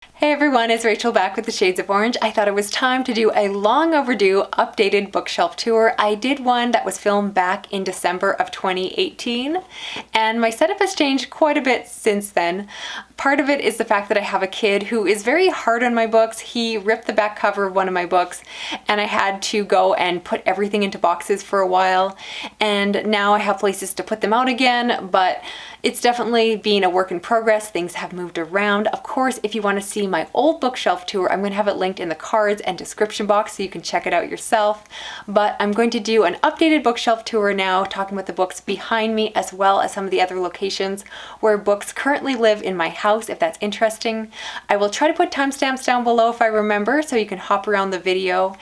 Hey everyone, it's Rachel back with the Shades of Orange. I thought it was time to do a long overdue updated bookshelf tour. I did one that was filmed back in December of 2018, and my setup has changed quite a bit since then. Part of it is the fact that I have a kid who is very hard on my books. He ripped the back cover of one of my books, and I had to go and put everything into boxes for a while, and now I have places to put them out again, but it's definitely been a work in progress. Things have moved around. Of course, if you want to see my old bookshelf tour, I'm going to have it linked in the cards and description box so you can check it out yourself. But I'm going to do an updated bookshelf tour now, talking about the books behind me as well as some of the other locations where books currently live in my house, if that's interesting. I will try to put timestamps down below if I remember so you can hop around the video.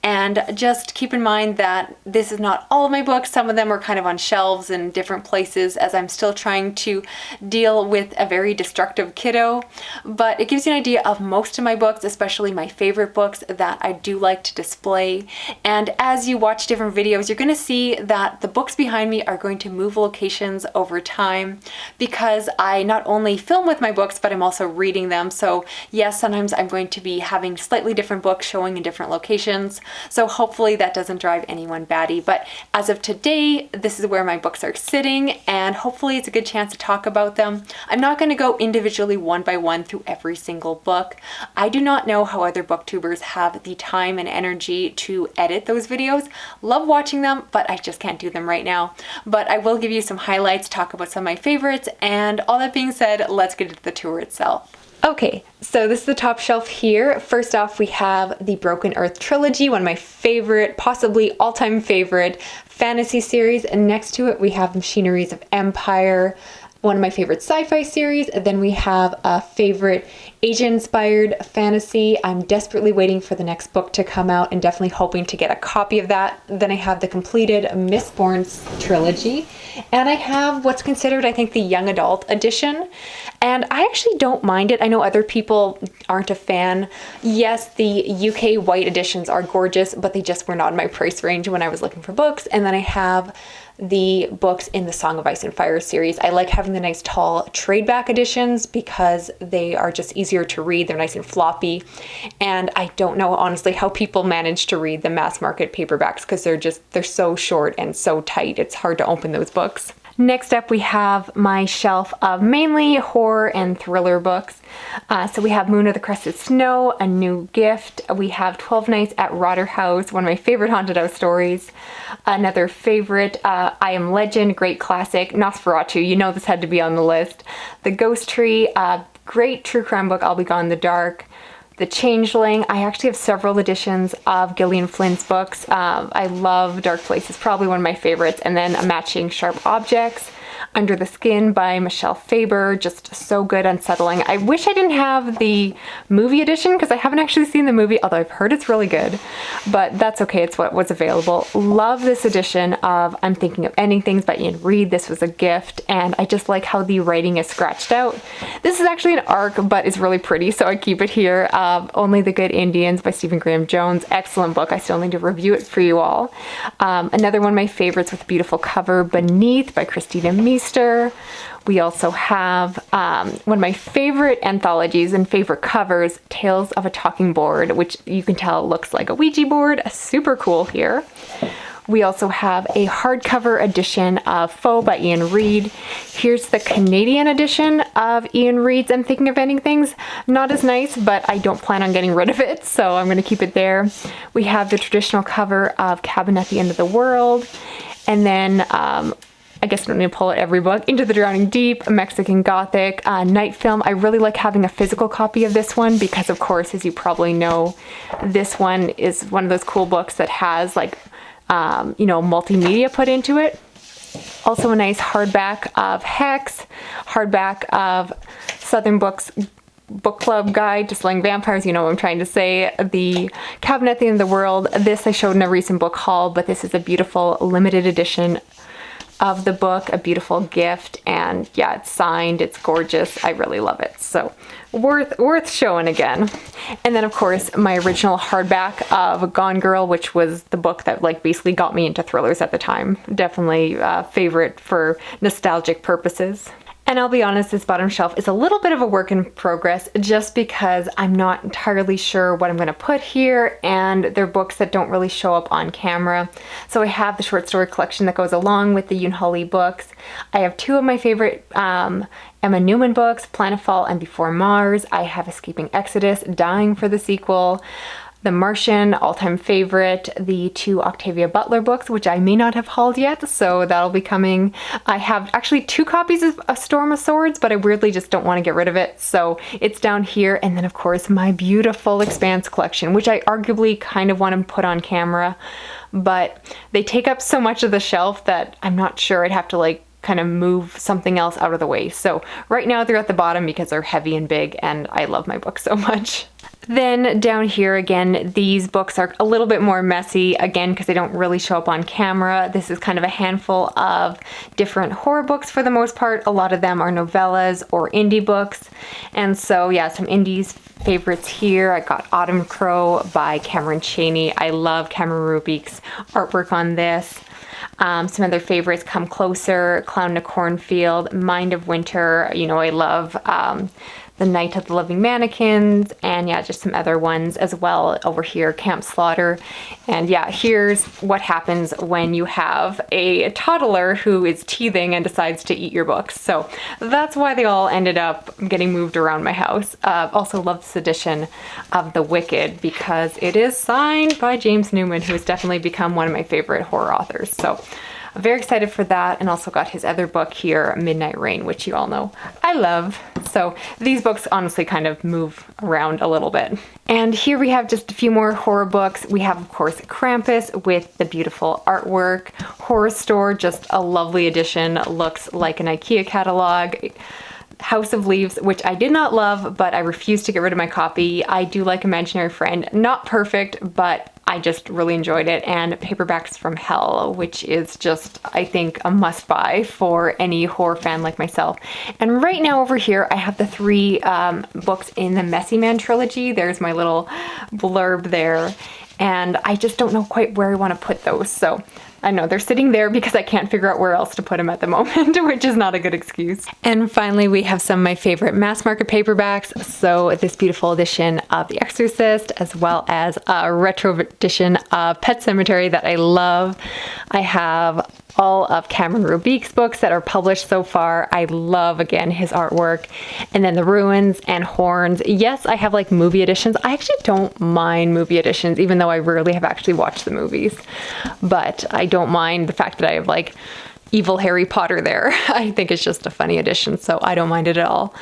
And just keep in mind that this is not all of my books. Some of them are kind of on shelves in different places as I'm still trying to deal with a very destructive kiddo, but it gives you an idea of most of my books, especially my favorite books that I do like to display. And as you watch different videos, you're going to see that the books behind me are going to move locations over time because I not only film with my books, but I'm also reading them. So yes, sometimes I'm going to be having slightly different books showing in different locations. So hopefully that doesn't drive anyone batty. But as of today, this is where my books are sitting, and hopefully it's a good chance to talk about them. I'm not going to go individually one by one through every single book. I do not know how other booktubers have the time and energy to edit those videos. Love watching them, but I just can't do them right now. But I will give you some highlights, talk about some of my favorites, and all that being said, let's get into the tour itself. Okay, so this is the top shelf here. First off, we have the Broken Earth trilogy, one of my favorite, possibly all-time favorite fantasy series. And next to it, we have Machineries of Empire, one of my favorite sci-fi series. And then we have a favorite Asian-inspired fantasy. I'm desperately waiting for the next book to come out and definitely hoping to get a copy of that. Then I have the completed Mistborn's trilogy. And I have what's considered, I think, the young adult edition. And I actually don't mind it. I know other people aren't a fan. Yes, the UK white editions are gorgeous, but they just were not in my price range when I was looking for books. And then I have the books in the Song of Ice and Fire series. I like having the nice tall trade back editions because they are just easier to read. They're nice and floppy. And I don't know, honestly, how people manage to read the mass market paperbacks because they're so short and so tight. It's hard to open those books. Next up, we have my shelf of mainly horror and thriller books. So we have Moon of the Crested Snow, A New Gift. We have 12 Nights at Rotterhouse, one of my favorite haunted house stories. Another favorite, I Am Legend, great classic. Nosferatu, you know this had to be on the list. The Ghost Tree, great true crime book, I'll Be Gone in the Dark. The Changeling. I actually have several editions of Gillian Flynn's books. I love Dark Places, probably one of my favorites. And then a matching Sharp Objects. Under the Skin by Michelle Faber, just so good, unsettling. I wish I didn't have the movie edition because I haven't actually seen the movie, although I've heard it's really good, but that's okay, it's what was available. Love this edition of I'm Thinking of Ending Things by Ian Reid. This was a gift, and I just like how the writing is scratched out. This is actually an ARC, but it's really pretty, so I keep it here. Only the Good Indians by Stephen Graham Jones. Excellent book. I still need to review it for you all. Another one of my favorites with a beautiful cover, Beneath by Christina Meester. We also have one of my favorite anthologies and favorite covers, Tales of a Talking Board, which you can tell looks like a Ouija board. Super cool here. We also have a hardcover edition of Foe by Ian Reid. Here's the Canadian edition of Ian Reid's I'm Thinking of Ending Things. Not as nice, but I don't plan on getting rid of it, so I'm going to keep it there. We have the traditional cover of Cabin at the End of the World. And then I guess I don't need to pull out every book. Into the Drowning Deep, Mexican Gothic, Night Film. I really like having a physical copy of this one because, of course, as you probably know, this one is one of those cool books that has like, multimedia put into it. Also a nice hardback of Hex, hardback of Southern Books Book Club Guide to Slaying Vampires, you know what I'm trying to say. The Cabin at the End of the World. This I showed in a recent book haul, but this is a beautiful limited edition of the book, a beautiful gift, and yeah, it's signed, it's gorgeous, I really love it, so worth showing again. And then of course my original hardback of Gone Girl, which was the book that like basically got me into thrillers at the time. Definitely favorite for nostalgic purposes. And I'll be honest, this bottom shelf is a little bit of a work in progress just because I'm not entirely sure what I'm going to put here, and they're books that don't really show up on camera. So I have the short story collection that goes along with the Yoon Lee books. I have two of my favorite Emma Newman books, Planetfall and Before Mars. I have Escaping Exodus, dying for the sequel. The Martian, all-time favorite, the two Octavia Butler books, which I may not have hauled yet, so that'll be coming. I have actually 2 copies of A Storm of Swords, but I weirdly just don't want to get rid of it, so it's down here. And then, of course, my beautiful Expanse collection, which I arguably kind of want to put on camera, but they take up so much of the shelf that I'm not sure. I'd have to like kind of move something else out of the way. So right now they're at the bottom because they're heavy and big, and I love my books so much. Then down here again, these books are a little bit more messy, again, because they don't really show up on camera. This is kind of a handful of different horror books for the most part. A lot of them are novellas or indie books. And so yeah, some indies favorites here. I got Autumn Crow by Cameron Chaney. I love Cameron Rubik's artwork on this. Some other favorites, Come Closer, Clown in a Cornfield, Mind of Winter. You know, I love The Night of the Living Mannequins, and yeah, just some other ones as well over here, Camp Slaughter. And yeah, here's what happens when you have a toddler who is teething and decides to eat your books. So that's why they all ended up getting moved around my house. Also love this edition of The Wicked because it is signed by James Newman, who has definitely become one of my favorite horror authors. So I'm very excited for that, and also got his other book here, Midnight Rain, which you all know I love. So these books honestly kind of move around a little bit. And here we have just a few more horror books. We have, of course, Krampus with the beautiful artwork. Horror Store, just a lovely edition, looks like an IKEA catalog. House of Leaves, which I did not love, but I refused to get rid of my copy. I do like Imaginary Friend. Not perfect, but I just really enjoyed it. And Paperbacks from Hell, which is just, I think, a must-buy for any horror fan like myself. And right now over here, I have the 3 books in the Messy Man trilogy. There's my little blurb there. And I just don't know quite where I want to put those. So I know they're sitting there because I can't figure out where else to put them at the moment, which is not a good excuse. And finally, we have some of my favorite mass market paperbacks. So this beautiful edition of The Exorcist, as well as a retro edition of Pet Sematary that I love. I have all of Cameron Rubik's books that are published so far. I love, again, his artwork. And then The Ruins and Horns. Yes, I have like movie editions. I actually don't mind movie editions, even though I rarely have actually watched the movies. But I don't mind the fact that I have like evil Harry Potter there. I think it's just a funny edition, so I don't mind it at all.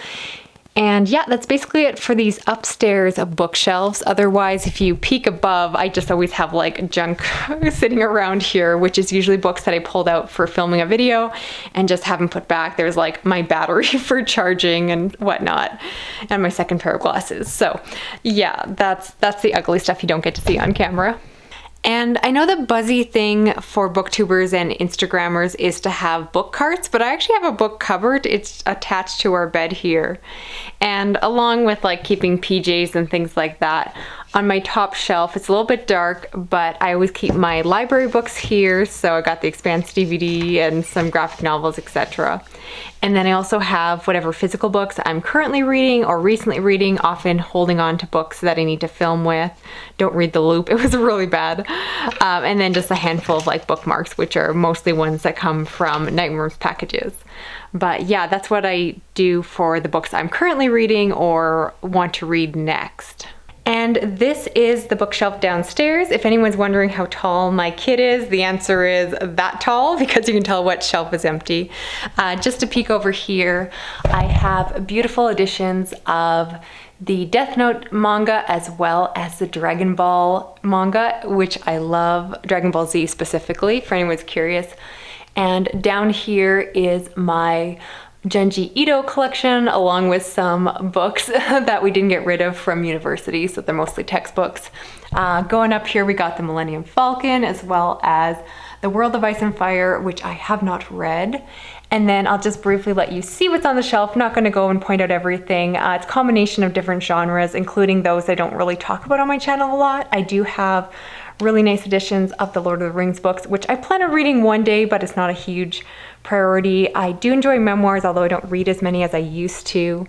And yeah, that's basically it for these upstairs bookshelves. Otherwise, if you peek above, I just always have like junk sitting around here, which is usually books that I pulled out for filming a video and just haven't put back. There's like my battery for charging and whatnot, and my second pair of glasses. So yeah, that's the ugly stuff you don't get to see on camera. And I know the buzzy thing for booktubers and Instagrammers is to have book carts, but I actually have a book cupboard. It's attached to our bed here. And along with like keeping PJs and things like that, on my top shelf, it's a little bit dark, but I always keep my library books here. So I got the Expanse DVD and some graphic novels, etc. And then I also have whatever physical books I'm currently reading or recently reading, often holding on to books that I need to film with. Don't read The Loop, it was really bad. And then just a handful of like bookmarks, which are mostly ones that come from Nightmares packages. But yeah, that's what I do for the books I'm currently reading or want to read next. And this is the bookshelf downstairs. If anyone's wondering how tall my kid is, the answer is that tall, because you can tell what shelf is empty. Just to peek over here, I have beautiful editions of the Death Note manga as well as the Dragon Ball manga, which I love, Dragon Ball Z specifically, for anyone's curious. And down here is my Junji Ito collection, along with some books that we didn't get rid of from university, so they're mostly textbooks. Going up here, we got the Millennium Falcon, as well as The World of Ice and Fire, which I have not read. And then I'll just briefly let you see what's on the shelf. I'm not going to go and point out everything. It's a combination of different genres, including those I don't really talk about on my channel a lot. I do have really nice editions of the Lord of the Rings books, which I plan on reading one day, but it's not a huge priority. I do enjoy memoirs, although I don't read as many as I used to.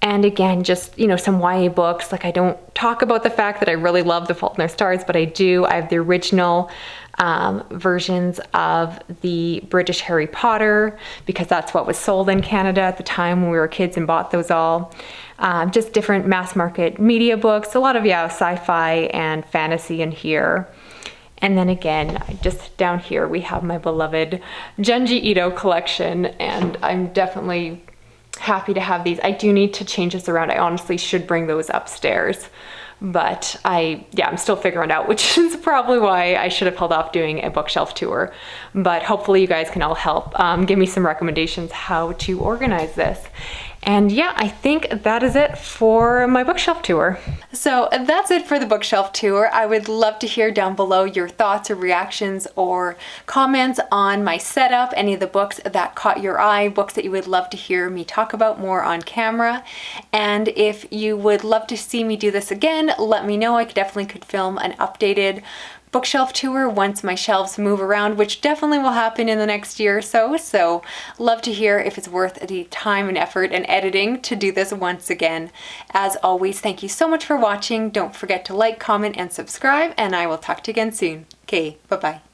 And again, just, some YA books. Like, I don't talk about the fact that I really love The Fault in Our Stars, but I do. I have the original versions of the British Harry Potter, because that's what was sold in Canada at the time when we were kids and bought those all. Just different mass market media books, a lot of, sci-fi and fantasy in here. And then again, just down here, we have my beloved Junji Ito collection, and I'm definitely happy to have these. I do need to change this around. I honestly should bring those upstairs, but I'm still figuring out, which is probably why I should have held off doing a bookshelf tour. But hopefully you guys can all help give me some recommendations how to organize this. And I think that is it for my bookshelf tour. So that's it for the bookshelf tour. I would love to hear down below your thoughts or reactions or comments on my setup, any of the books that caught your eye, books that you would love to hear me talk about more on camera. And if you would love to see me do this again, let me know. I definitely could film an updated bookshelf tour once my shelves move around, which definitely will happen in the next year or so. So love to hear if it's worth the time and effort and editing to do this once again. As always, thank you so much for watching. Don't forget to like, comment, and subscribe, and I will talk to you again soon. Okay, bye-bye.